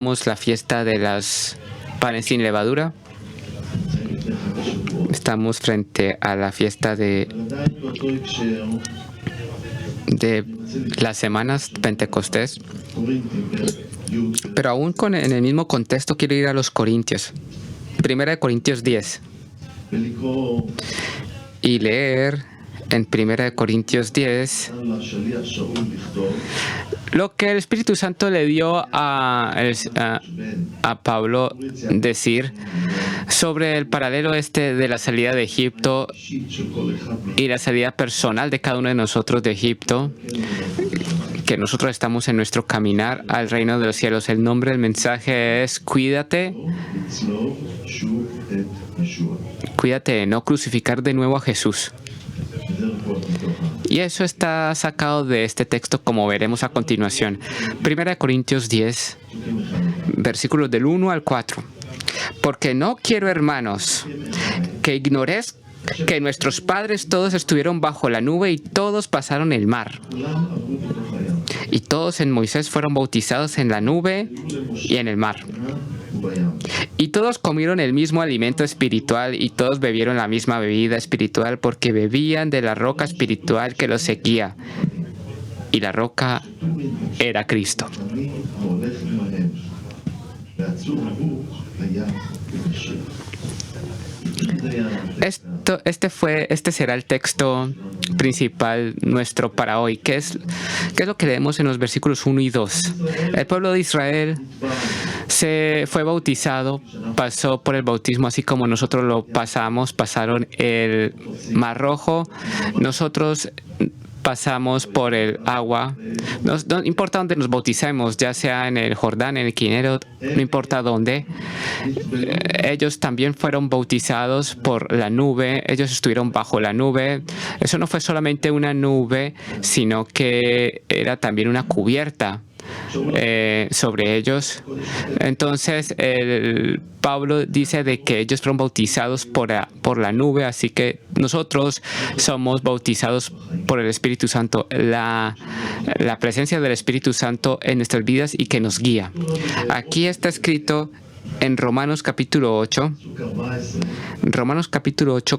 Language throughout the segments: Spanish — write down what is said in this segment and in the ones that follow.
La fiesta de las panes sin levadura. Estamos frente a la fiesta de las semanas Pentecostés, pero aún en el mismo contexto quiero ir a los Corintios, 1 Corintios 10, y leer en 1 Corintios 10 lo que el Espíritu Santo le dio a Pablo decir sobre el paralelo de la salida de Egipto y la salida personal de cada uno de nosotros de Egipto, que nosotros estamos en nuestro caminar al reino de los cielos. El nombre del mensaje es cuídate de no crucificar de nuevo a Jesús. Y eso está sacado de este texto, como veremos a continuación. 1 Corintios 10, versículos del 1 al 4. Porque no quiero, hermanos, que ignoréis que nuestros padres todos estuvieron bajo la nube y todos pasaron el mar. Y todos en Moisés fueron bautizados en la nube y en el mar. Y todos comieron el mismo alimento espiritual y todos bebieron la misma bebida espiritual porque bebían de la roca espiritual que los seguía. Y la roca era Cristo. Este será el texto principal nuestro para hoy. ¿Qué es lo que leemos en los versículos 1 y 2? El pueblo de Israel se fue bautizado, pasó por el bautismo así como nosotros lo pasaron el Mar Rojo. Nosotros pasamos por el agua. No importa dónde nos bauticemos, ya sea en el Jordán, en el Kineret, no importa dónde. Ellos también fueron bautizados por la nube. Ellos estuvieron bajo la nube. Eso no fue solamente una nube, sino que era también una cubierta sobre ellos. Entonces Pablo dice de que ellos fueron bautizados por la nube, así que nosotros somos bautizados por el Espíritu Santo, la presencia del Espíritu Santo en nuestras vidas y que nos guía. Aquí está escrito en Romanos capítulo 8,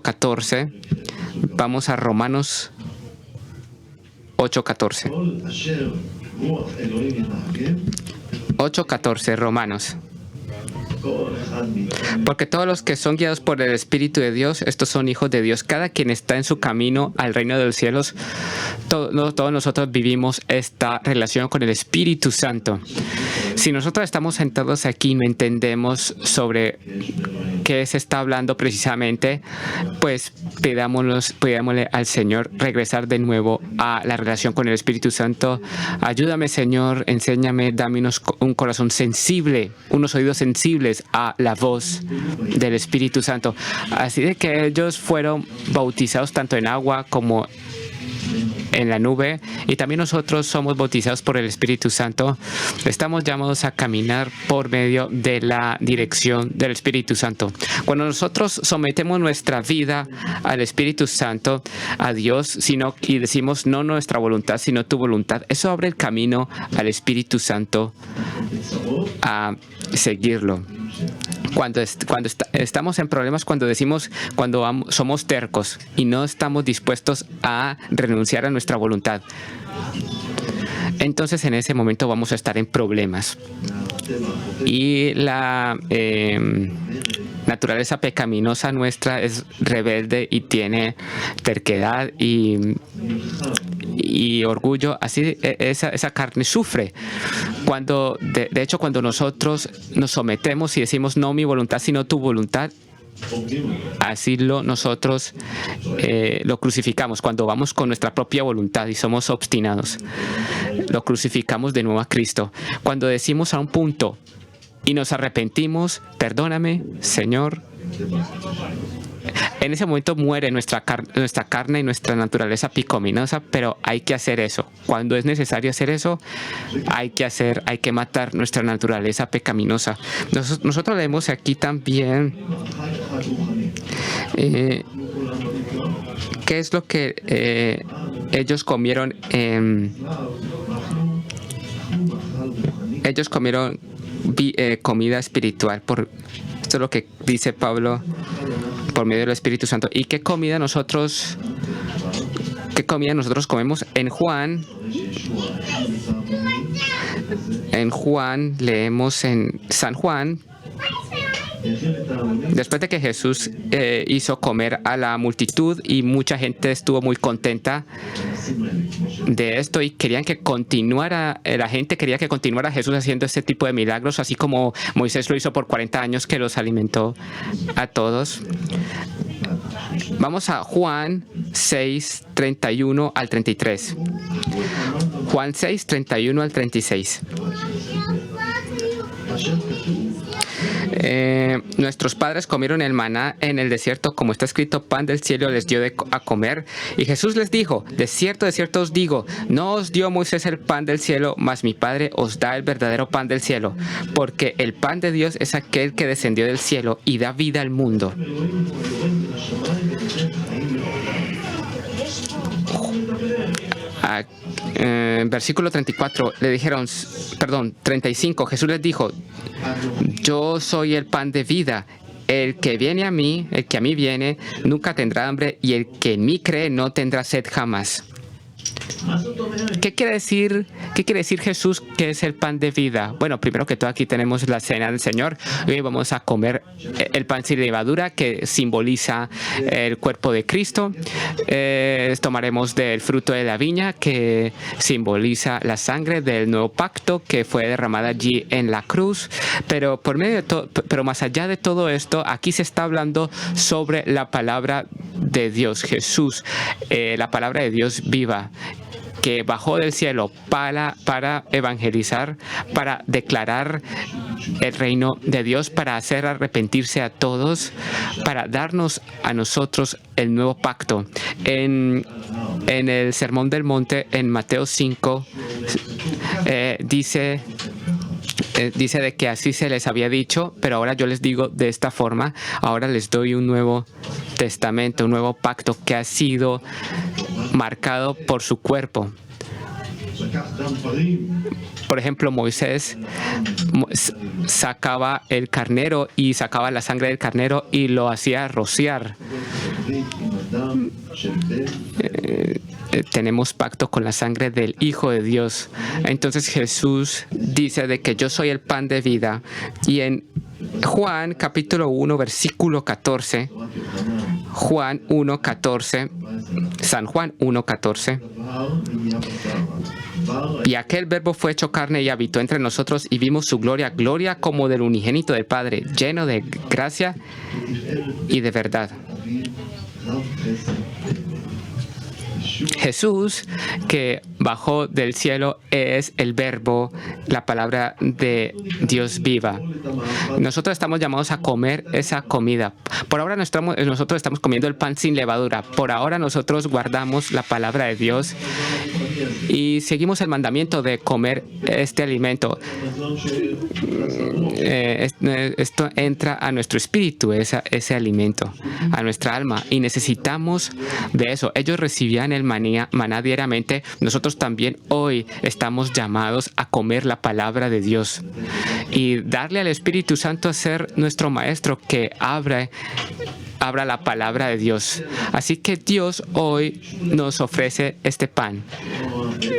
14. Vamos a Romanos 8:14. 8:14, Romanos. Porque todos los que son guiados por el Espíritu de Dios, estos son hijos de Dios. Cada quien está en su camino al reino de los cielos. Todos nosotros vivimos esta relación con el Espíritu Santo. Si nosotros estamos sentados aquí y no entendemos sobre qué se está hablando precisamente, pues pidámosle al Señor regresar de nuevo a la relación con el Espíritu Santo. Ayúdame, Señor, enséñame, dame un corazón sensible, unos oídos sensibles a la voz del Espíritu Santo. Así de que ellos fueron bautizados tanto en agua como en la nube, y también nosotros somos bautizados por el Espíritu Santo. Estamos llamados a caminar por medio de la dirección del Espíritu Santo. Cuando nosotros sometemos nuestra vida al Espíritu Santo, a Dios, y decimos no nuestra voluntad, sino tu voluntad, eso abre el camino al Espíritu Santo a seguirlo. Cuando estamos en problemas, cuando somos tercos y no estamos dispuestos a renunciar a nuestra voluntad, entonces en ese momento vamos a estar en problemas. Y la naturaleza pecaminosa nuestra es rebelde y tiene terquedad y orgullo. Así esa carne sufre. De hecho, cuando nosotros nos sometemos y decimos no mi voluntad, sino tu voluntad, así nosotros lo crucificamos. Cuando vamos con nuestra propia voluntad y somos obstinados, lo crucificamos de nuevo a Cristo. Cuando decimos a un punto y nos arrepentimos, perdóname, Señor, en ese momento muere nuestra carne y nuestra naturaleza pecaminosa, pero hay que hacer eso. Cuando es necesario hacer eso, hay que matar nuestra naturaleza pecaminosa. Nosotros leemos aquí también qué es lo que ellos comieron. Ellos comieron comida espiritual. Esto es lo que dice Pablo por medio del Espíritu Santo. ¿Y qué comida nosotros comemos? En Juan, leemos en San Juan, después de que Jesús hizo comer a la multitud y mucha gente estuvo muy contenta de esto y querían que continuara, la gente quería que continuara Jesús haciendo este tipo de milagros, así como Moisés lo hizo por 40 años, que los alimentó a todos. Vamos a Juan 6, 31 al 33. Juan 6, 31 al 36. Nuestros padres comieron el maná en el desierto, como está escrito, pan del cielo les dio a comer. Y Jesús les dijo, de cierto os digo, no os dio Moisés el pan del cielo, mas mi Padre os da el verdadero pan del cielo, porque el pan de Dios es aquel que descendió del cielo y da vida al mundo. Versículo 34, 35, Jesús les dijo, yo soy el pan de vida. El que a mí viene, nunca tendrá hambre, y el que en mí cree no tendrá sed jamás. ¿Qué quiere decir Jesús que es el pan de vida? Bueno, primero que todo aquí tenemos la cena del Señor. Hoy vamos a comer el pan sin levadura, que simboliza el cuerpo de Cristo. Tomaremos del fruto de la viña, que simboliza la sangre del nuevo pacto que fue derramada allí en la cruz. Pero más allá de todo esto, aquí se está hablando sobre la palabra de Dios, Jesús, la palabra de Dios viva, que bajó del cielo para evangelizar, para declarar el reino de Dios, para hacer arrepentirse a todos, para darnos a nosotros el nuevo pacto. En el Sermón del Monte, en Mateo 5, dice de que así se les había dicho, pero ahora yo les digo de esta forma, ahora les doy un nuevo testamento, un nuevo pacto que ha sido marcado por su cuerpo. Por ejemplo, Moisés sacaba el carnero y sacaba la sangre del carnero y lo hacía rociar. Tenemos pacto con la sangre del Hijo de Dios. Entonces Jesús dice de que yo soy el pan de vida. Y en Juan capítulo 1 versículo 14, Juan 1:14, San Juan 1:14, y aquel verbo fue hecho carne y habitó entre nosotros y vimos su gloria, gloria como del unigénito del Padre, lleno de gracia y de verdad. Jesús, que bajó del cielo, es el verbo, la palabra de Dios viva. Nosotros estamos llamados a comer esa comida. Por ahora nosotros estamos comiendo el pan sin levadura. Por ahora nosotros guardamos la palabra de Dios y seguimos el mandamiento de comer este alimento. Esto entra a nuestro espíritu, ese alimento, a nuestra alma, y necesitamos de eso. Ellos recibían el maná diariamente. Nosotros también hoy estamos llamados a comer la palabra de Dios y darle al Espíritu Santo a ser nuestro maestro que abra la palabra de Dios. Así que Dios hoy nos ofrece este pan.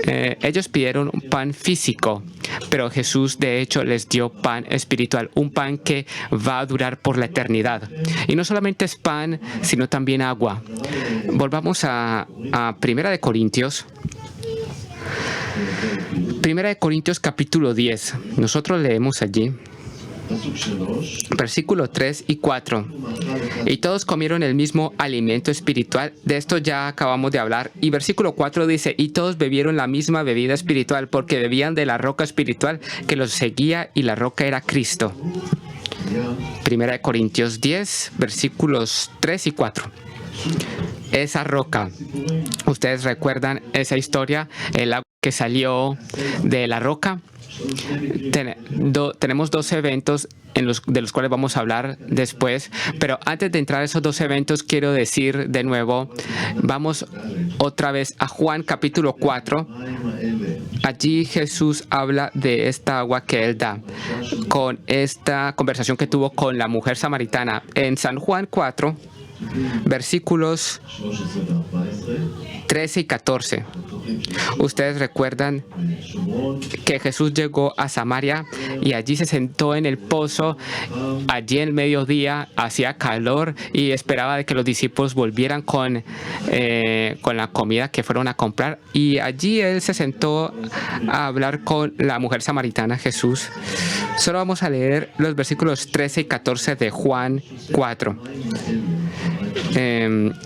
Ellos pidieron un pan físico, pero Jesús de hecho les dio pan espiritual, un pan que va a durar por la eternidad. Y no solamente es pan, sino también agua. Volvamos a 1 Corintios. 1 Corintios capítulo 10. Nosotros leemos allí. Versículo 3 y 4. Y todos comieron el mismo alimento espiritual. De esto ya acabamos de hablar. Y versículo 4 dice, y todos bebieron la misma bebida espiritual, porque bebían de la roca espiritual que los seguía, y la roca era Cristo. 1 Corintios 10, versículos 3 y 4. Esa roca, ¿ustedes recuerdan esa historia? El agua que salió de la roca. Tenemos dos eventos de los cuales vamos a hablar después, pero antes de entrar a esos dos eventos quiero decir de nuevo, vamos otra vez a Juan capítulo 4. Allí Jesús habla de esta agua que Él da, con esta conversación que tuvo con la mujer samaritana. En San Juan 4, versículos 13 y 14. Ustedes recuerdan que Jesús llegó a Samaria y allí se sentó en el pozo, allí en el mediodía, hacía calor y esperaba de que los discípulos volvieran con la comida que fueron a comprar. Y allí Él se sentó a hablar con la mujer samaritana, Jesús. Solo vamos a leer los versículos 13 y 14 de Juan 4.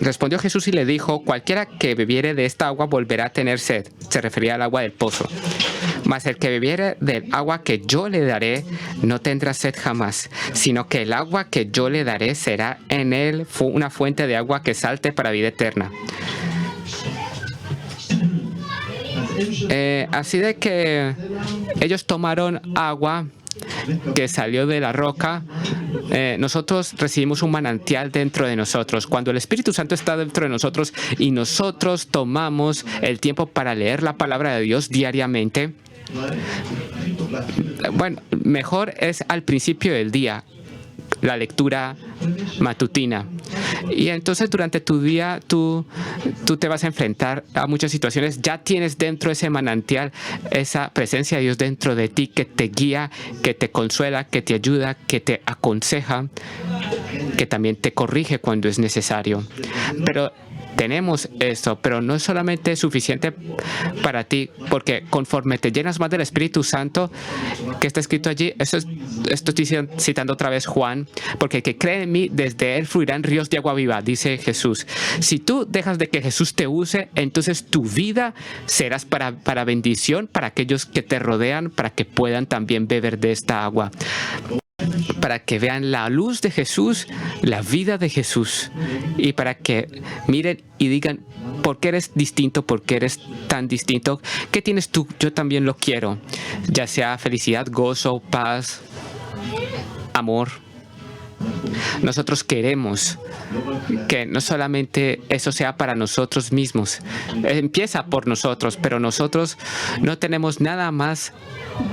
Respondió Jesús y le dijo: cualquiera que bebiere de esta agua volverá a tener sed. Se refería al agua del pozo. Mas el que bebiere del agua que yo le daré no tendrá sed jamás, sino que el agua que yo le daré será en él una fuente de agua que salte para vida eterna. Así de que ellos tomaron agua que salió de la roca. Nosotros recibimos un manantial dentro de nosotros. Cuando el Espíritu Santo está dentro de nosotros y nosotros tomamos el tiempo para leer la palabra de Dios diariamente, bueno, mejor es al principio del día, la lectura matutina. Y entonces durante tu día tú te vas a enfrentar a muchas situaciones. Ya tienes dentro ese manantial, esa presencia de Dios dentro de ti que te guía, que te consuela, que te ayuda, que te aconseja, que también te corrige cuando es necesario. Pero tenemos esto, pero no es solamente suficiente para ti, porque conforme te llenas más del Espíritu Santo, que está escrito allí, esto estoy citando otra vez Juan, porque el que cree en mí, desde él fluirán ríos de agua viva, dice Jesús. Si tú dejas de que Jesús te use, entonces tu vida serás para bendición, para aquellos que te rodean, para que puedan también beber de esta agua, para que vean la luz de Jesús, la vida de Jesús, y para que miren y digan: ¿por qué eres distinto? ¿Por qué eres tan distinto? ¿Qué tienes tú? Yo también lo quiero. Ya sea felicidad, gozo, paz, amor. Nosotros queremos que no solamente eso sea para nosotros mismos. Empieza por nosotros, pero nosotros no tenemos nada más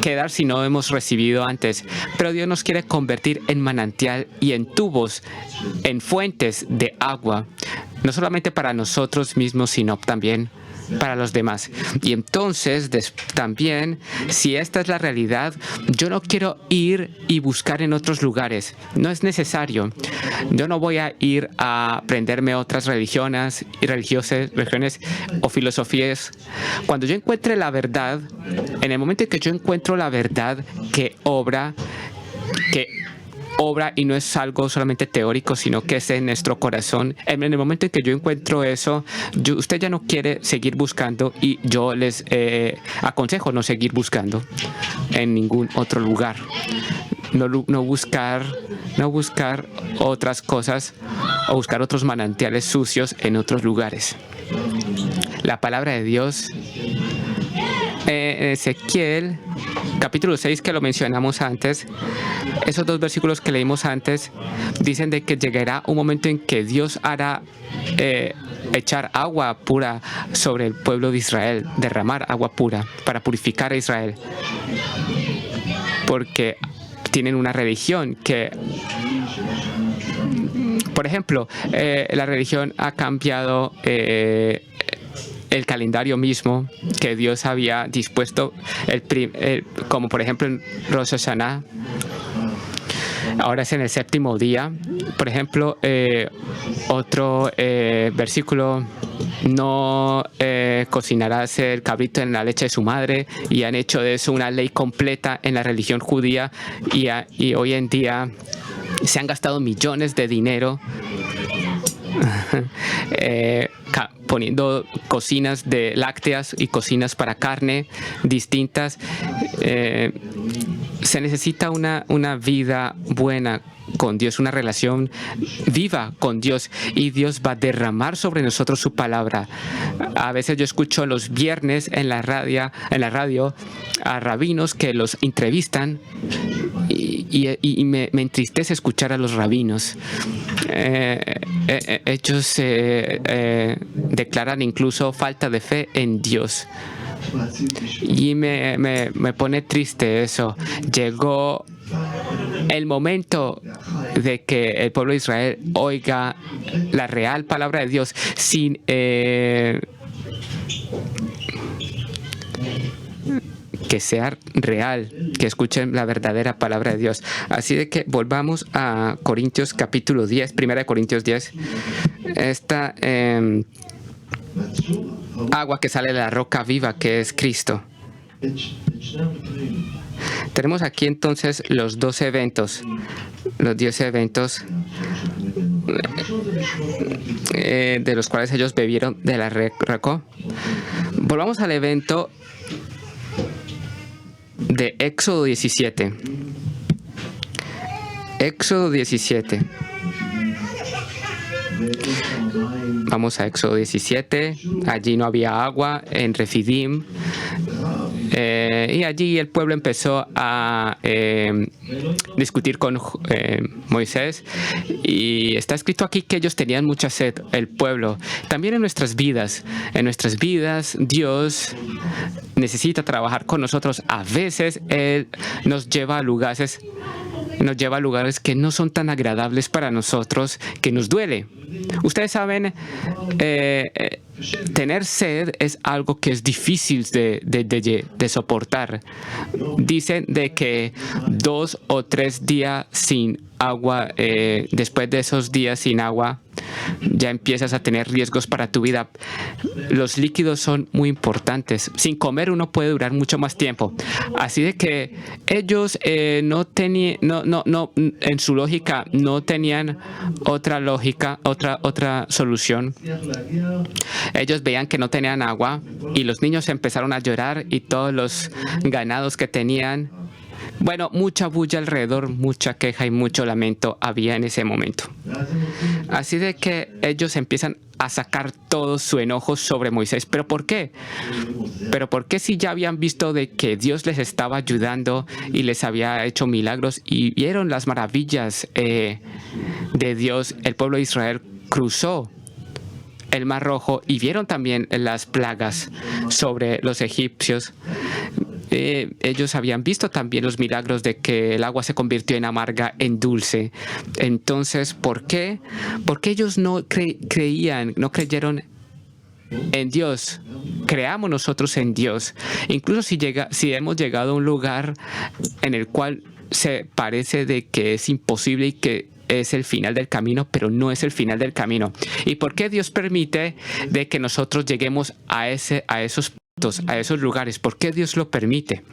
que dar si no hemos recibido antes. Pero Dios nos quiere convertir en manantial y en tubos, en fuentes de agua, no solamente para nosotros mismos, sino también para los demás. Y entonces también, si esta es la realidad, yo no quiero ir y buscar en otros lugares. No es necesario. Yo no voy a ir a aprenderme otras religiones o filosofías. Cuando yo encuentre la verdad, en el momento en que yo encuentro la verdad que obra y no es algo solamente teórico, sino que es en nuestro corazón. En el momento en que yo encuentro eso, usted ya no quiere seguir buscando, y yo les aconsejo no seguir buscando en ningún otro lugar. No buscar otras cosas o buscar otros manantiales sucios en otros lugares. La palabra de Dios en Ezequiel capítulo 6, que lo mencionamos antes, esos dos versículos que leímos antes dicen de que llegará un momento en que Dios hará echar agua pura sobre el pueblo de Israel, derramar agua pura para purificar a Israel, porque tienen una religión que, por ejemplo, la religión ha cambiado el calendario mismo que Dios había dispuesto, como por ejemplo en Rosh Hashanah. Ahora es en el séptimo día. Por ejemplo, otro versículo: no cocinarás el cabrito en la leche de su madre, y han hecho de eso una ley completa en la religión judía, y hoy en día se han gastado millones de dinero poniendo cocinas de lácteas y cocinas para carne distintas. Se necesita una vida buena con Dios, una relación viva con Dios, y Dios va a derramar sobre nosotros su palabra. A veces yo escucho los viernes en la radio a rabinos que los entrevistan, y me entristece escuchar a los rabinos. Ellos declaran incluso falta de fe en Dios, Y me pone triste eso. Llegó el momento de que el pueblo de Israel oiga la real palabra de Dios sin que sea real, que escuchen la verdadera palabra de Dios. Así de que volvamos a Corintios capítulo 10, 1 Corintios 10. Esta agua que sale de la roca viva, que es Cristo. Tenemos aquí entonces los 12 eventos, los 10 eventos de los cuales ellos bebieron de la roca. Volvamos al evento de Éxodo 17. Éxodo 17. Vamos a Éxodo 17. Allí no había agua en Refidim. Y allí el pueblo empezó a discutir con Moisés, y está escrito aquí que ellos tenían mucha sed, el pueblo. También en nuestras vidas Dios necesita trabajar con nosotros. A veces Él nos lleva a lugares que no son tan agradables para nosotros, que nos duele. Ustedes saben, tener sed es algo que es difícil de soportar. Dicen de que 2 o 3 días sin agua, después de esos días sin agua, ya empiezas a tener riesgos para tu vida. Los líquidos son muy importantes. Sin comer uno puede durar mucho más tiempo. Así de que ellos en su lógica no tenían otra solución. Ellos veían que no tenían agua y los niños empezaron a llorar, y todos los ganados que tenían. Bueno, mucha bulla alrededor, mucha queja y mucho lamento había en ese momento. Así de que ellos empiezan a sacar todo su enojo sobre Moisés. ¿Pero por qué? ¿Pero por qué, si ya habían visto de que Dios les estaba ayudando y les había hecho milagros y vieron las maravillas de Dios? El pueblo de Israel cruzó el Mar Rojo y vieron también las plagas sobre los egipcios. Ellos habían visto también los milagros de que el agua se convirtió en amarga, en dulce. Entonces, ¿por qué? Porque ellos no creyeron en Dios. Creamos nosotros en Dios. Incluso si hemos llegado a un lugar en el cual se parece de que es imposible y que es el final del camino, pero no es el final del camino. ¿Y por qué Dios permite de que nosotros lleguemos a esos puntos, a esos lugares? ¿Por qué Dios lo permite?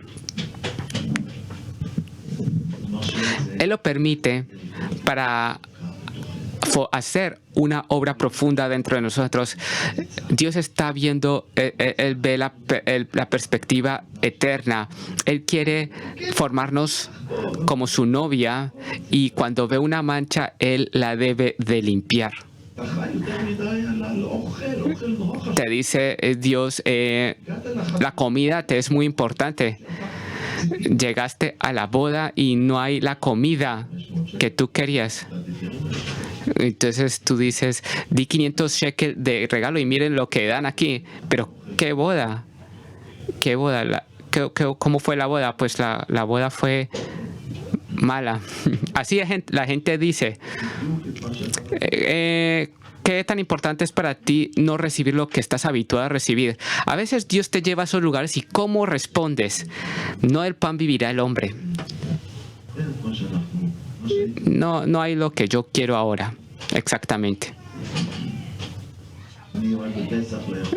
Él lo permite para hacer una obra profunda dentro de nosotros. Dios está viendo, Él ve la perspectiva eterna. Él quiere formarnos como su novia, y cuando ve una mancha, Él la debe de limpiar. Te dice Dios, la comida te es muy importante. Llegaste a la boda y no hay la comida que tú querías. Entonces tú dices, di 500 shekels de regalo y miren lo que dan aquí. Pero ¿qué boda? ¿Qué boda? ¿Cómo fue la boda? Pues la boda fue mala. Así la gente dice, ¿qué tan importante es para ti no recibir lo que estás habituado a recibir? A veces Dios te lleva a esos lugares, y ¿cómo respondes? No del pan vivirá el hombre. No hay lo que yo quiero ahora, exactamente.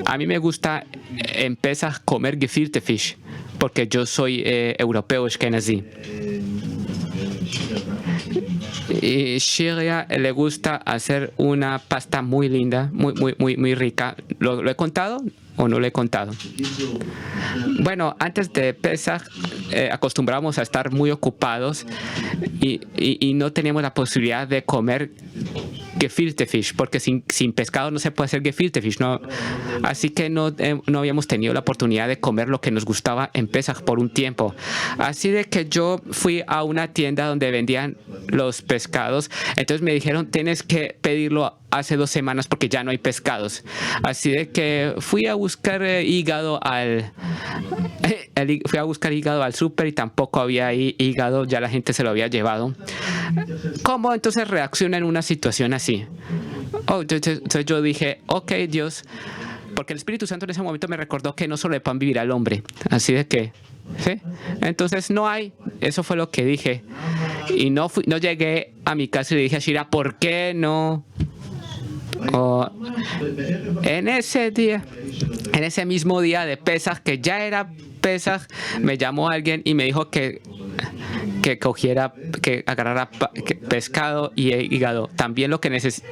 A mí me gusta en Pesach comer gefilte fish, porque yo soy europeo, Ashkenazi. Y Shiria le gusta hacer una pasta muy linda, muy rica. ¿Lo he contado o no lo he contado? Bueno, antes de Pesach acostumbramos a estar muy ocupados y no teníamos la posibilidad de comer gefilte fish, porque sin pescado no se puede hacer gefilte fish, ¿no? Así que no habíamos tenido la oportunidad de comer lo que nos gustaba en Pesach por un tiempo. Así de que yo fui a una tienda donde vendían los pescados. Entonces me dijeron, tienes que pedirlo hace 2 semanas porque ya no hay pescados. Así de que fui a buscar hígado al súper y tampoco había hígado, ya la gente se lo había llevado. ¿Cómo entonces reacciona en una situación así? Entonces yo dije, ok, Dios, porque el Espíritu Santo en ese momento me recordó que no solo de pan vivirá el hombre. Así de que, ¿sí? Entonces no hay, eso fue lo que dije. Y no llegué a mi casa y le dije a Shira, ¿por qué no? En ese día, en ese mismo día de Pesaj, que ya era Pesaj, me llamó alguien y me dijo que agarrara pescado y hígado, también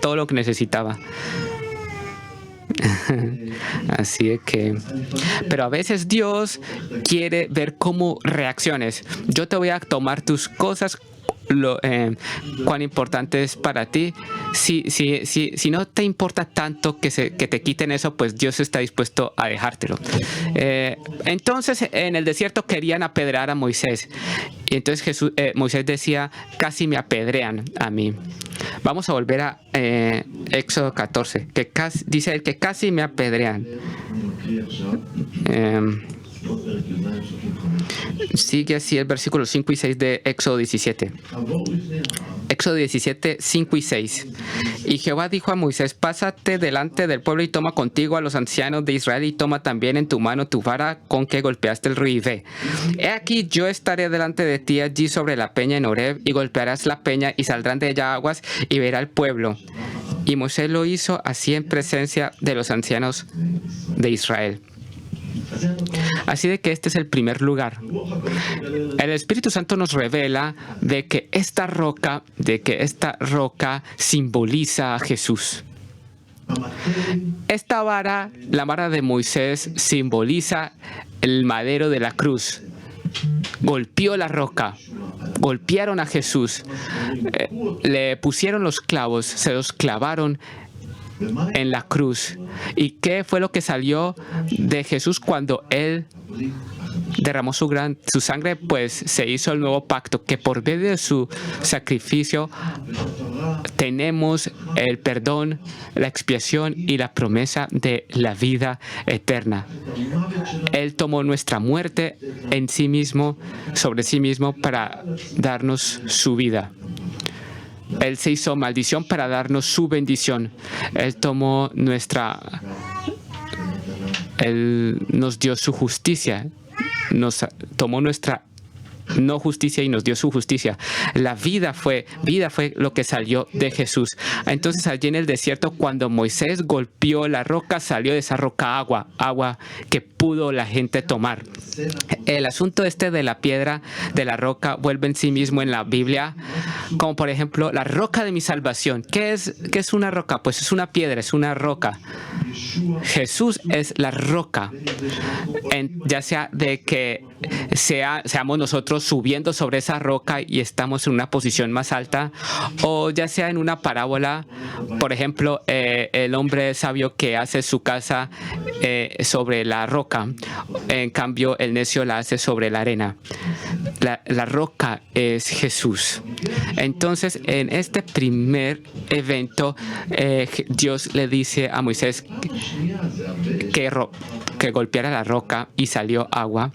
todo lo que necesitaba. Así es que, pero a veces Dios quiere ver cómo reacciones. Yo te voy a tomar tus cosas, cuán importante es para ti. Si no te importa tanto que te quiten eso, pues Dios está dispuesto a dejártelo. Entonces en el desierto querían apedrear a Moisés. Y entonces Moisés decía, casi me apedrean a mí. Vamos a volver a Éxodo 14, dice él que casi me apedrean. Sigue así el versículo 5 y 6 de Éxodo 17. Éxodo 17, 5 y 6. Y Jehová dijo a Moisés, pásate delante del pueblo y toma contigo a los ancianos de Israel y toma también en tu mano tu vara con que golpeaste el río y ve. He aquí yo estaré delante de ti allí sobre la peña en Horeb y golpearás la peña y saldrán de ella aguas y verá el pueblo. Y Moisés lo hizo así en presencia de los ancianos de Israel. Así de que este es el primer lugar. El Espíritu Santo nos revela de que esta roca simboliza a Jesús. Esta vara, la vara de Moisés, simboliza el madero de la cruz. Golpeó la roca, golpearon a Jesús, le pusieron los clavos, se los clavaron en la cruz. ¿Y qué fue lo que salió de Jesús cuando Él derramó su sangre? Pues se hizo el nuevo pacto, que por medio de su sacrificio tenemos el perdón, la expiación y la promesa de la vida eterna. Él tomó nuestra muerte en sí mismo, sobre sí mismo, para darnos su vida. Él se hizo maldición para darnos su bendición. Él nos dio su justicia. Nos tomó nuestra no justicia y nos dio su justicia. La vida fue lo que salió de Jesús. Entonces allí en el desierto, cuando Moisés golpeó la roca, salió de esa roca agua que pudo la gente tomar. El asunto de la piedra, de la roca, vuelve en sí mismo en la Biblia, como por ejemplo la roca de mi salvación. ¿Qué es una roca? Pues es una piedra, es una roca. Jesús es la roca, ya sea de que seamos nosotros subiendo sobre esa roca y estamos en una posición más alta, o ya sea en una parábola, por ejemplo, el hombre sabio que hace su casa sobre la roca, en cambio el necio la hace sobre la arena. La roca es Jesús. Entonces, en este primer evento, Dios le dice a Moisés que golpeara la roca y salió agua.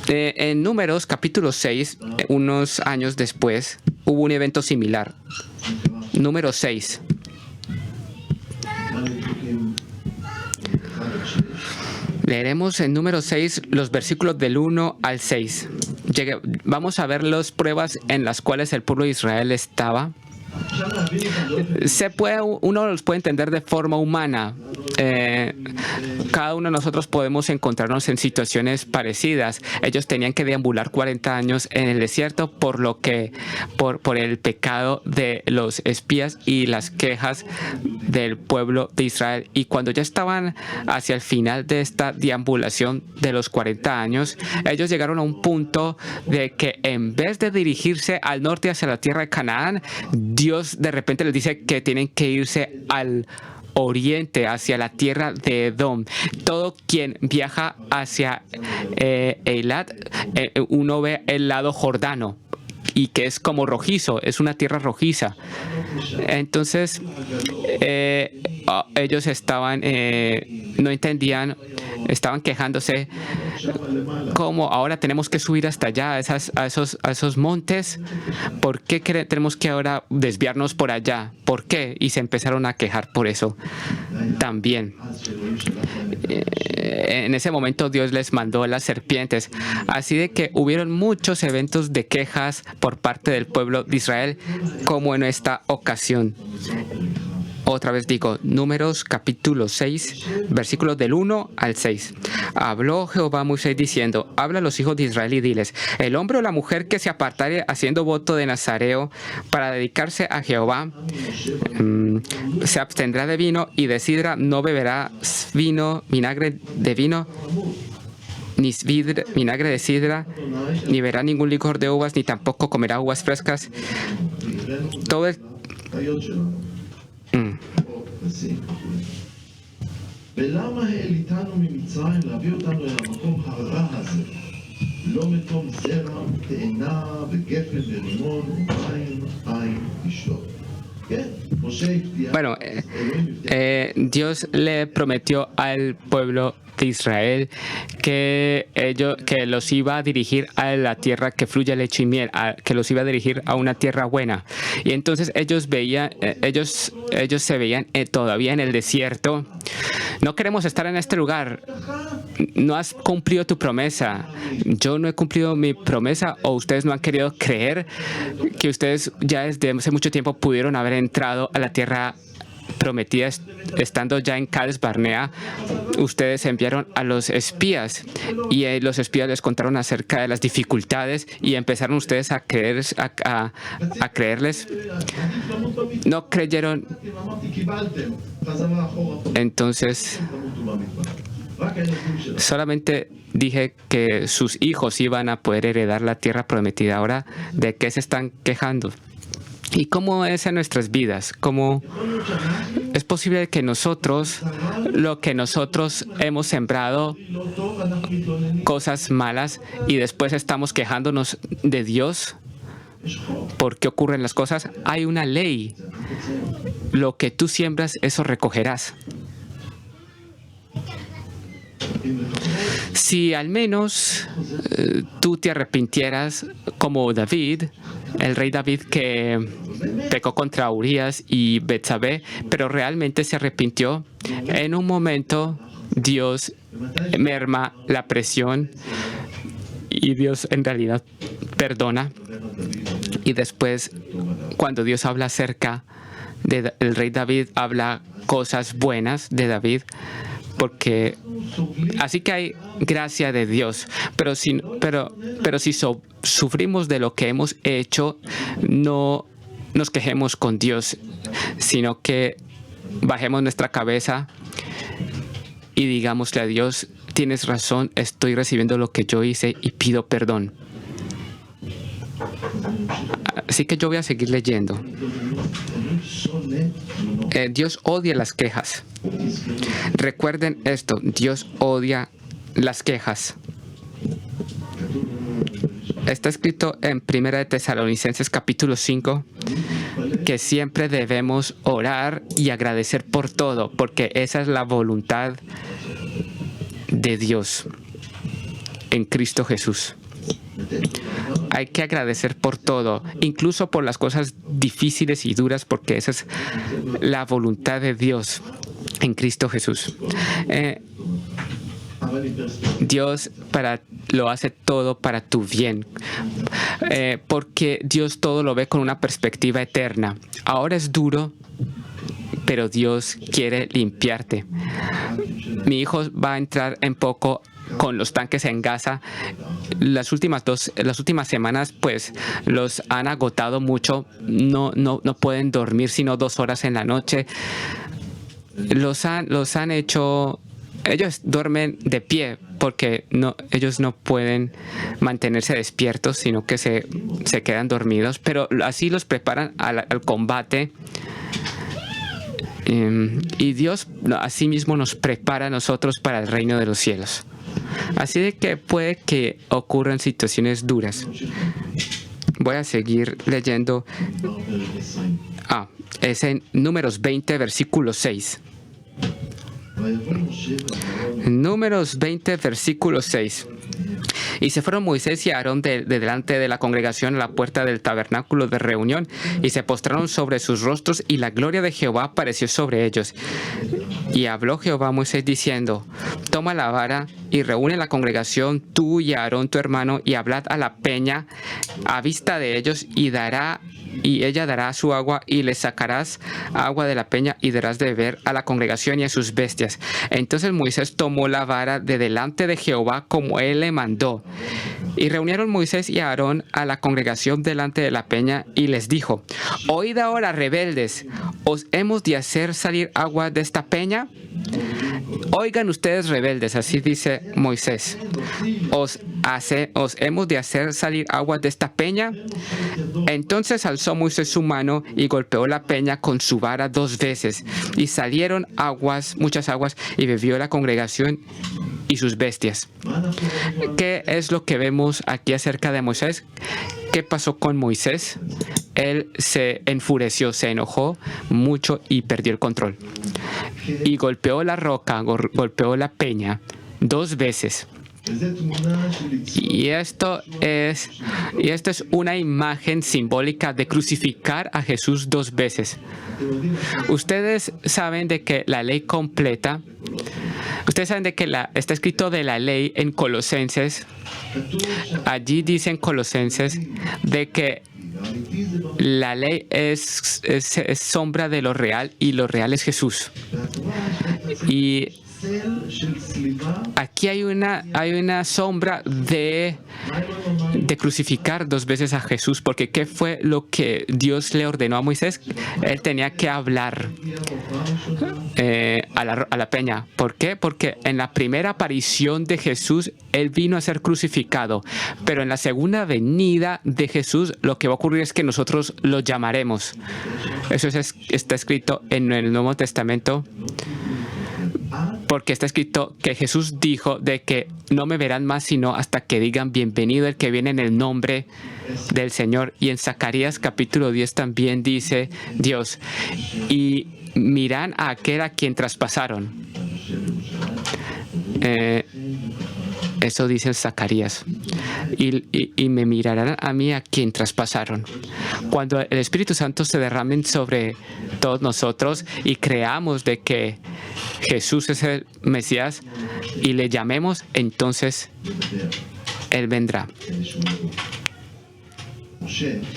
En Números capítulo 6, unos años después, hubo un evento similar. Número 6. Leeremos en número 6 los versículos del 1 al 6. Vamos a ver las pruebas en las cuales el pueblo de Israel estaba. Uno los puede entender de forma humana. Cada uno de nosotros podemos encontrarnos en situaciones parecidas. Ellos tenían que deambular 40 años en el desierto por el pecado de los espías y las quejas del pueblo de Israel. Y cuando ya estaban hacia el final de esta deambulación de los 40 años, ellos llegaron a un punto de que en vez de dirigirse al norte hacia la tierra de Canaán, Dios de repente les dice que tienen que irse al oriente, hacia la tierra de Edom. Todo quien viaja hacia Eilat, uno ve el lado jordano. y que es como rojizo, es una tierra rojiza. Entonces, ellos estaban, no entendían, estaban quejándose, ¿cómo ahora tenemos que subir hasta allá, a esos montes? ¿Por qué tenemos que ahora desviarnos por allá? ¿Por qué? Y se empezaron a quejar por eso también. En ese momento Dios les mandó las serpientes. Así de que hubieron muchos eventos de quejas por parte del pueblo de Israel, como en esta ocasión. Otra vez digo, Números capítulo 6, versículos del 1 al 6. Habló Jehová a Moisés diciendo, habla a los hijos de Israel y diles, el hombre o la mujer que se apartare haciendo voto de nazareo para dedicarse a Jehová, se abstendrá de vino y de sidra, no beberá vinagre de vino, ni vinagre de sidra, ni beberá ningún licor de uvas, ni tampoco comerá uvas frescas. Todo el... ולמה העליתנו ממצרים להביא אותנו אל המקום הרע הזה? לא מתום זרע, תאנה וגפן ורימון ומים אין לשתות. Bueno, Dios le prometió al pueblo de Israel que los iba a dirigir a la tierra que fluye leche y miel, que los iba a dirigir a una tierra buena. Y entonces ellos se veían todavía en el desierto. No queremos estar en este lugar. No has cumplido tu promesa. Yo no he cumplido mi promesa, o ustedes no han querido creer que ustedes ya desde hace mucho tiempo pudieron haber entrado a la tierra prometida estando ya en Cades Barnea. Ustedes enviaron a los espías y los espías les contaron acerca de las dificultades y empezaron ustedes a creerles. No creyeron. Entonces, solamente dije que sus hijos iban a poder heredar la tierra prometida. Ahora, ¿de qué se están quejando? ¿Y cómo es en nuestras vidas? ¿Cómo es posible que nosotros, lo que nosotros hemos sembrado, cosas malas, y después estamos quejándonos de Dios? ¿Por qué ocurren las cosas? Hay una ley. Lo que tú siembras, eso recogerás. Si al menos tú te arrepintieras como David, el rey David que pecó contra Urías y Betsabé, pero realmente se arrepintió, en un momento Dios merma la presión y Dios en realidad perdona. Y después, cuando Dios habla acerca del rey David, habla cosas buenas de David, porque así que hay gracia de Dios, pero si sufrimos de lo que hemos hecho, no nos quejemos con Dios, sino que bajemos nuestra cabeza y digámosle a Dios, tienes razón, estoy recibiendo lo que yo hice y pido perdón. Así que yo voy a seguir leyendo. Dios odia las quejas. Recuerden esto, Dios odia las quejas. Está escrito en 1 de Tesalonicenses capítulo 5 que siempre debemos orar y agradecer por todo, porque esa es la voluntad de Dios en Cristo Jesús. Hay que agradecer por todo, incluso por las cosas difíciles y duras, porque esa es la voluntad de Dios en Cristo Jesús. Dios lo hace todo para tu bien, porque Dios todo lo ve con una perspectiva eterna. Ahora es duro, pero Dios quiere limpiarte. Mi hijo va a entrar en poco con los tanques en Gaza. Las últimas semanas, pues, los han agotado mucho. No pueden dormir sino 2 horas en la noche. Los han hecho. Ellos duermen de pie porque ellos no pueden mantenerse despiertos, sino que se quedan dormidos. Pero así los preparan al combate. Y Dios asimismo nos prepara a nosotros para el reino de los cielos. Así de que puede que ocurran situaciones duras. Voy a seguir leyendo. כבר פרק 20. Es en Números 20, versículo 6. ויבוא משה ואהרון Números 20, versículo 6. Y se fueron Moisés y Aarón de delante de la congregación a la puerta del tabernáculo de reunión, y se postraron sobre sus rostros, y la gloria de Jehová apareció sobre ellos. Y habló Jehová a Moisés diciendo: toma la vara y reúne la congregación, tú y Aarón tu hermano, y hablad a la peña a vista de ellos, y ella dará su agua, y le sacarás agua de la peña, y darás de beber a la congregación y a sus bestias. Entonces Moisés tomó la vara de delante de Jehová como él le mandó. Y reunieron Moisés y Aarón a la congregación delante de la peña, y les dijo: oíd ahora, rebeldes, ¿os hemos de hacer salir agua de esta peña? Oigan ustedes, rebeldes, así dice Moisés: ¿Os hemos de hacer salir agua de esta peña? Entonces alzó Moisés su mano y golpeó la peña con su vara 2 veces, y salieron aguas, muchas aguas, y bebió la congregación y sus bestias. ¿Qué es lo que vemos aquí acerca de Moisés? ¿Qué pasó con Moisés? Él se enfureció, se enojó mucho y perdió el control. Y golpeó la roca, golpeó la peña 2 veces. וזו תמונה של Y esto es una imagen simbólica de crucificar a Jesús 2 veces. Ustedes saben de que la ley completa, ustedes saben de que está escrito de la ley en Colosenses. Allí dice en Colosenses de que la ley es sombra de lo real, y lo real es Jesús. Y aquí hay una sombra de crucificar 2 veces a Jesús, porque ¿qué fue lo que Dios le ordenó a Moisés? Él tenía que hablar a la peña. ¿Por qué? Porque en la primera aparición de Jesús, Él vino a ser crucificado, pero en la segunda venida de Jesús, lo que va a ocurrir es que nosotros lo llamaremos. Eso está escrito en el Nuevo Testamento, porque está escrito que Jesús dijo de que no me verán más sino hasta que digan: bienvenido el que viene en el nombre del Señor. Y en Zacarías capítulo 10 también dice Dios: y miran a aquel a quien traspasaron. Eso dice en Zacarías. Y me mirarán a mí a quien traspasaron. Cuando el Espíritu Santo se derrame sobre todos nosotros y creamos de que Jesús es el Mesías y le llamemos, entonces Él vendrá.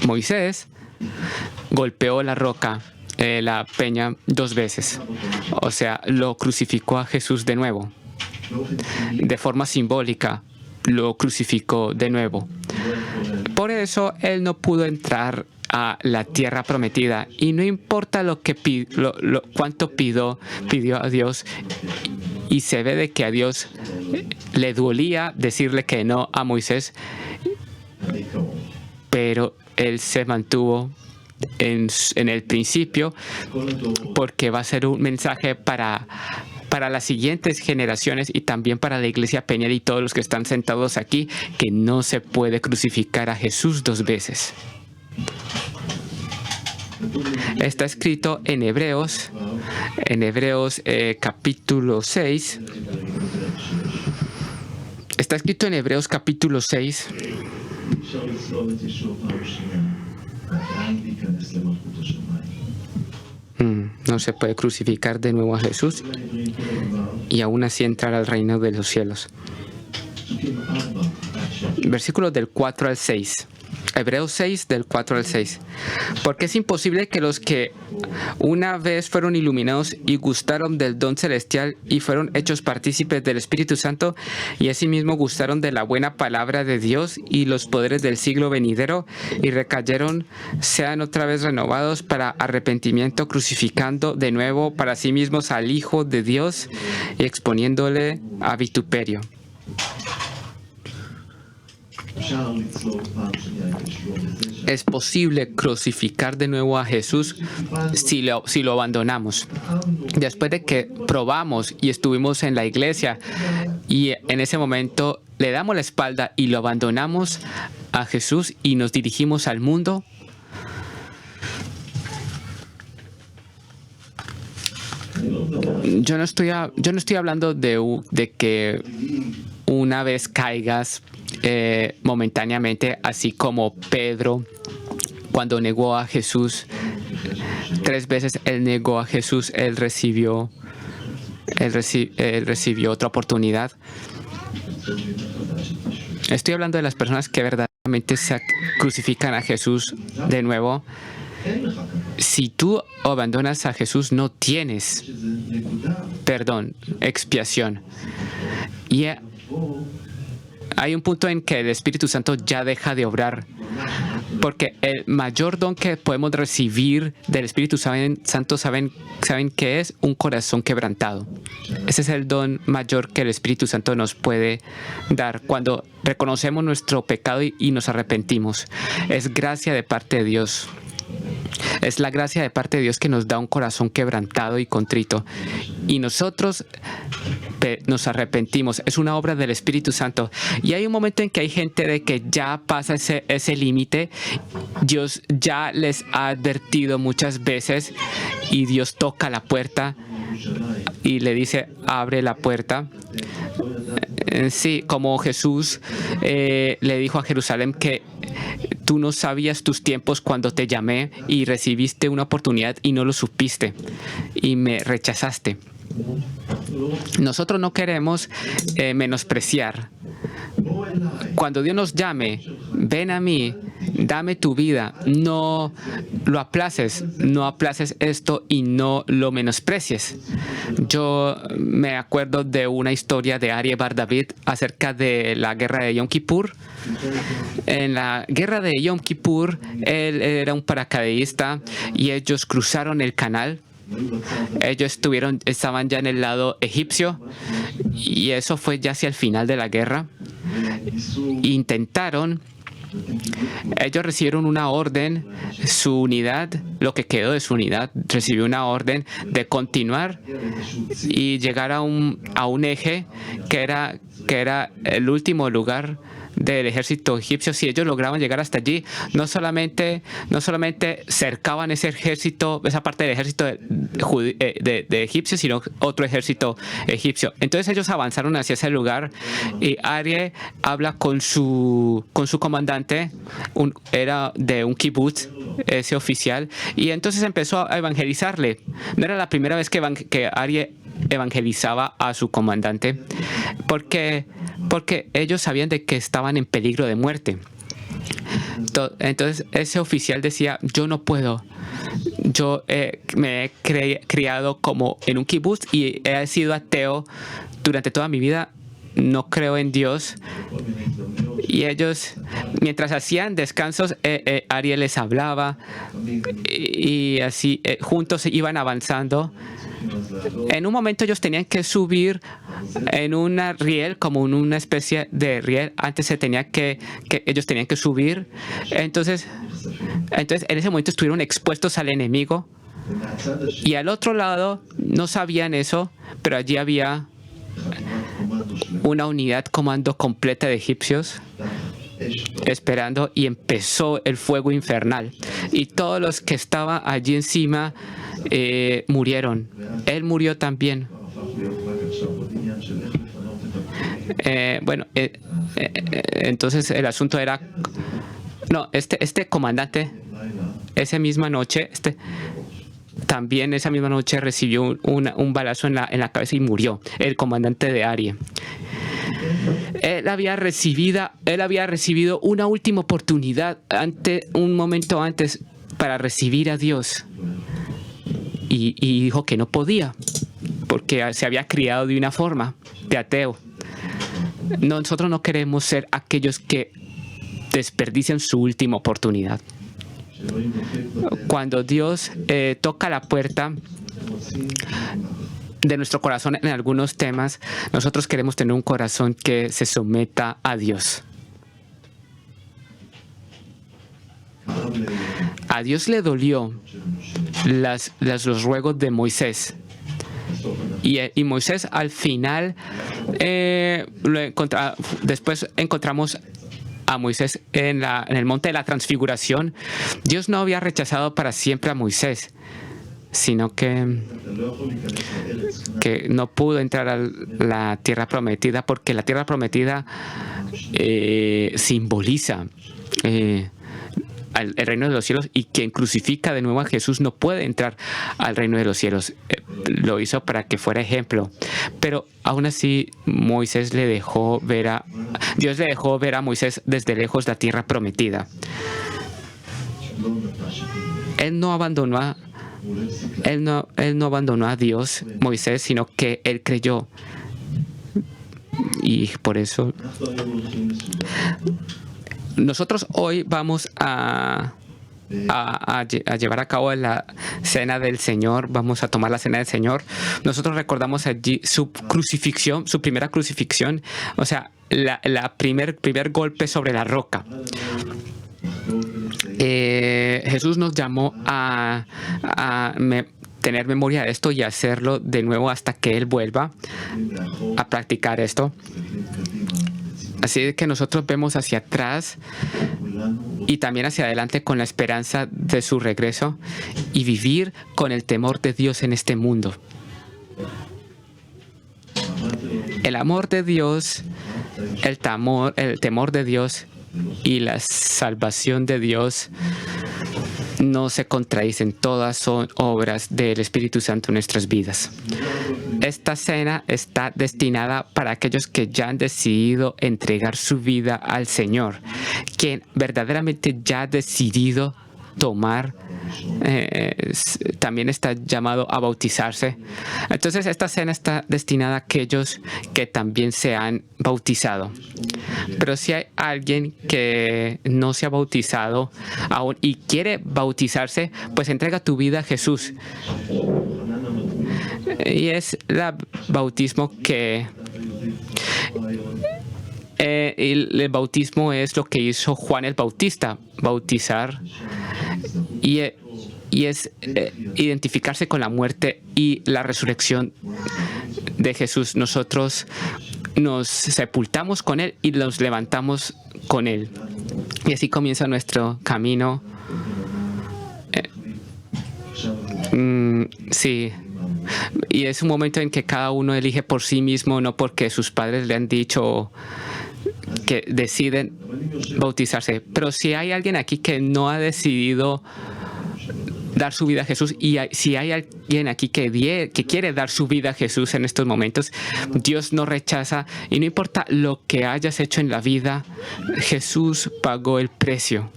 Moisés golpeó la roca, la peña 2 veces. O sea, lo crucificó a Jesús de nuevo. De forma simbólica, lo crucificó de nuevo. Por eso Él no pudo entrar a la tierra prometida, y no importa cuánto pidió a Dios, y se ve de que a Dios le dolía decirle que no a Moisés, pero Él se mantuvo en el principio, porque va a ser un mensaje para las siguientes generaciones, y también para la iglesia Peñal y todos los que están sentados aquí, que no se puede crucificar a Jesús 2 veces. Está escrito en Hebreos capítulo 6. Está escrito en Hebreos capítulo 6. No se puede crucificar de nuevo a Jesús y aún así entrar al reino de los cielos. Versículos del 4 al 6. Hebreos 6, del 4 al 6. Porque es imposible que los que una vez fueron iluminados y gustaron del don celestial y fueron hechos partícipes del Espíritu Santo, y asimismo gustaron de la buena palabra de Dios y los poderes del siglo venidero, y recayeron, sean otra vez renovados para arrepentimiento, crucificando de nuevo para sí mismos al Hijo de Dios y exponiéndole a vituperio. Es posible crucificar de nuevo a Jesús si lo abandonamos. Después de que probamos y estuvimos en la iglesia y en ese momento le damos la espalda y lo abandonamos, a Jesús y nos dirigimos al mundo, yo no estoy hablando de que una vez caigas momentáneamente, así como Pedro cuando negó a Jesús. 3 veces él negó a Jesús, él recibió otra oportunidad. Estoy hablando de las personas que verdaderamente se crucifican a Jesús de nuevo. Si tú abandonas a Jesús, no tienes perdón, expiación. Y hay un punto en que el Espíritu Santo ya deja de obrar, porque el mayor don que podemos recibir del Espíritu Santo, ¿saben qué es? Un corazón quebrantado. Ese es el don mayor que el Espíritu Santo nos puede dar cuando reconocemos nuestro pecado y nos arrepentimos. Es gracia de parte de Dios. Es la gracia de parte de Dios que nos da un corazón quebrantado y contrito. Y nosotros nos arrepentimos. Es una obra del Espíritu Santo. Y hay un momento en que hay gente de que ya pasa ese límite. Dios ya les ha advertido muchas veces y Dios toca la puerta y le dice, abre la puerta. Sí, como Jesús le dijo a Jerusalén que tú no sabías tus tiempos cuando te llamé y recibiste una oportunidad y no lo supiste y me rechazaste. Nosotros no queremos menospreciar. Cuando Dios nos llame, ven a mí, dame tu vida, no lo aplaces, no aplaces esto y no lo menosprecies. Yo me acuerdo de una historia de Aryeh Bar David acerca de la guerra de Yom Kippur. En la guerra de Yom Kippur, él era un paracaidista y ellos cruzaron el canal. Ellos estaban ya en el lado egipcio y eso fue ya hacia el final de la guerra. Ellos recibieron una orden, su unidad, lo que quedó de su unidad, recibió una orden de continuar y llegar a un eje que era el último lugar del ejército egipcio. Si ellos lograban llegar hasta allí, no solamente cercaban ese ejército, esa parte del ejército de egipcio, sino otro ejército egipcio. Entonces ellos avanzaron hacia ese lugar y Aryeh habla con su comandante, era de un kibutz, ese oficial, y entonces empezó a evangelizarle. No era la primera vez que Aryeh evangelizaba a su comandante, porque ellos sabían de que estaban en peligro de muerte. Entonces ese oficial decía, yo no puedo, yo me he criado como en un kibutz y he sido ateo durante toda mi vida, no creo en Dios. Y ellos, mientras hacían descansos, Aryeh les hablaba y así juntos iban avanzando. En un momento ellos tenían que subir en una riel, como en una especie de riel. Antes ellos tenían que subir. Entonces en ese momento estuvieron expuestos al enemigo. Y al otro lado no sabían eso, pero allí había una unidad comando completa de egipcios esperando y empezó el fuego infernal. Y todos los que estaban allí encima murieron. Él murió también. Entonces el asunto era, no, este comandante, esa misma noche recibió un balazo en la cabeza y murió, el comandante de Aryeh. Él había recibido una última oportunidad un momento antes para recibir a Dios y dijo que no podía porque se había criado de una forma de ateo. Nosotros no queremos ser aquellos que desperdician su última oportunidad. Cuando Dios toca la puerta de nuestro corazón en algunos temas, nosotros queremos tener un corazón que se someta a Dios. A Dios le dolió los ruegos de Moisés. Y Moisés al final, después encontramos a Moisés en el monte de la transfiguración, Dios no había rechazado para siempre a Moisés, sino que no pudo entrar a la tierra prometida, porque la tierra prometida simboliza el reino de los cielos, y quien crucifica de nuevo a Jesús no puede entrar al reino de los cielos. Lo hizo para que fuera ejemplo, pero aún así Dios le dejó ver a Moisés desde lejos la tierra prometida. Él no abandonó a Dios, Moisés, sino que él creyó, y por eso nosotros hoy vamos a llevar a cabo la cena del Señor. Vamos a tomar la cena del Señor. Nosotros recordamos allí su crucifixión, su primera crucifixión, o sea, la primer golpe sobre la roca. Jesús nos llamó a tener memoria de esto y hacerlo de nuevo hasta que Él vuelva a practicar esto. Así que nosotros vemos hacia atrás y también hacia adelante con la esperanza de su regreso y vivir con el temor de Dios en este mundo. El amor de Dios, el temor de Dios y la salvación de Dios no se contradicen, todas son obras del Espíritu Santo en nuestras vidas. Esta cena está destinada para aquellos que ya han decidido entregar su vida al Señor, quien verdaderamente ya ha decidido tomar, también está llamado a bautizarse. Entonces esta cena está destinada a aquellos que también se han bautizado. Pero si hay alguien que no se ha bautizado aún y quiere bautizarse, pues entrega tu vida a Jesús. Y es el bautismo que el bautismo es lo que hizo Juan el Bautista, bautizar, y es identificarse con la muerte y la resurrección de Jesús. Nosotros nos sepultamos con Él y nos levantamos con Él. Y así comienza nuestro camino. Sí. Y es un momento en que cada uno elige por sí mismo, no porque sus padres le han dicho que deciden bautizarse. Pero si hay alguien aquí que no ha decidido dar su vida a Jesús, y si hay alguien aquí que quiere dar su vida a Jesús en estos momentos, Dios no rechaza, y no importa lo que hayas hecho en la vida, Jesús pagó el precio.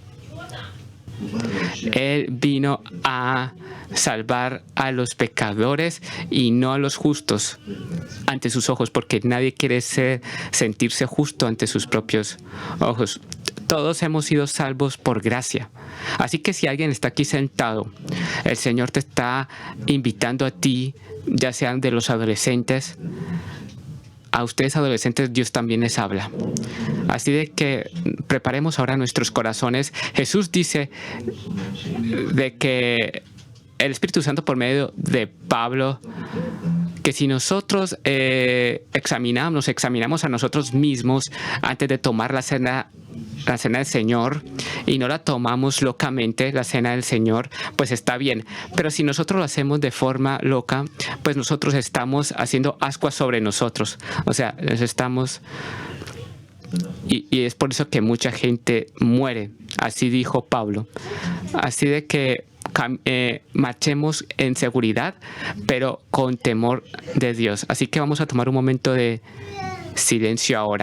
Él vino a salvar a los pecadores y no a los justos ante sus ojos, porque nadie quiere sentirse justo ante sus propios ojos. Todos hemos sido salvos por gracia. Así que si alguien está aquí sentado, el Señor te está invitando a ti, ya sean de los adolescentes. A ustedes adolescentes Dios también les habla. Así de que preparemos ahora nuestros corazones. Jesús dice de que el Espíritu Santo, por medio de Pablo, que si nosotros nos examinamos a nosotros mismos antes de tomar la cena del Señor, y no la tomamos locamente, la cena del Señor, pues está bien. Pero si nosotros lo hacemos de forma loca, pues nosotros estamos haciendo ascuas sobre nosotros. O sea, estamos... Y es por eso que mucha gente muere. Así dijo Pablo. Así de que marchemos en seguridad, pero con temor de Dios. Así que vamos a tomar un momento de silencio ahora.